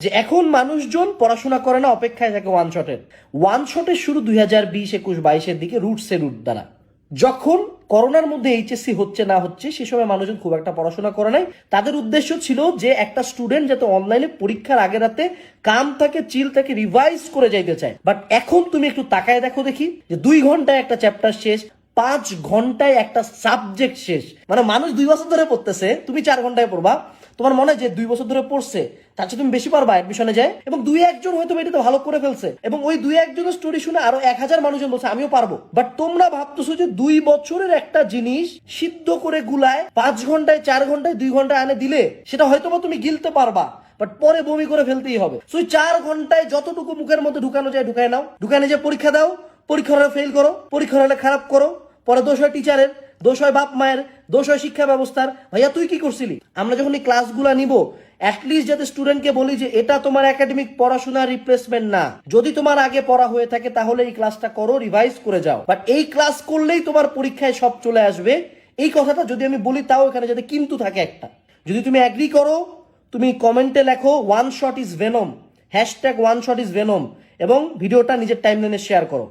যে এখন মানুষজন পড়াশোনা করে না, অপেক্ষায় থাকে ওয়ান শটের শুরু 2020, 21, 22-এর দিকে রুট দ্বারা। যখন করোনার মধ্যে এইচএসসি হচ্ছে না হচ্ছে সে সময় মানুষজন খুব একটা পড়াশোনা করে নাই। তাদের উদ্দেশ্য ছিল যে একটা স্টুডেন্ট যাতে অনলাইনে পরীক্ষার আগে রাতে কাম থাকে, চিল থাকে, রিভাইজ করে যাইতে চায়। বাট এখন তুমি একটু তাকায় দেখো দেখি যে 2 ঘন্টায় একটা চ্যাপ্টার শেষ, 5 ঘন্টায় একটা সাবজেক্ট শেষ। মানে মানুষ 2 বছর ধরে পড়তেছে, তুমি 4 ঘন্টায় পড়বা। তোমার মনে হয় যে 2 বছর ধরে পড়ছে তার চেয়ে তুমি বেশি পারবা অ্যাডমিশনে যায়, এবং 2-1 জন হয়তো এটাতে ভালো করে ফেলছে, এবং ওই 2-1 জনের স্টোরি শুনে আরো 1000 মানুষজন বলছে আমিও পারবো। বাট তোমরা ভাবতেছো যে 2 বছরের একটা জিনিস সিদ্ধ করে গুলায় 5 ঘন্টায়, 4 ঘন্টায়, 2 ঘন্টায় আনে দিলে সেটা হয়তো তুমি গিলতে পারবা, বাট পরে বমি করে ফেলতেই হবে। সো 4 ঘন্টায় যতটুকু মুখের মধ্যে ঢুকানো যায় ঢুকায় নাও, ঢুকানো যায় পরীক্ষা দাও, পরীক্ষা হলে ফেল করো, পরীক্ষা হলে খারাপ করো, পরে দোষ হয় টিচারের, দোষ হয় বাপ মায়ের, দোষ হয় শিক্ষা ব্যবস্থার। ভাইয়া তুই কি করছিলি? আমরা যখন এই ক্লাসগুলা নিব অ্যাটলিস্ট যাতে স্টুডেন্টকে বলি যে এটা তোমার একাডেমিক পড়াশোনার রিপ্লেসমেন্ট না, যদি তোমার আগে পড়া হয়ে থাকে তাহলে এই ক্লাসটা করো, রিভাইজ করে যাও, বাট এই ক্লাস করলেই তোমার পরীক্ষায় সব চলে আসবে। এই কথাটা যদি আমি বলি তাও এখানে যাতে কিন্তু থাকে একটা। যদি তুমি অ্যাগ্রি করো তুমি কমেন্টে লেখো one shot is venom, #1shot is venom, এবং ভিডিওটা নিজের টাইমলাইনে শেয়ার করো।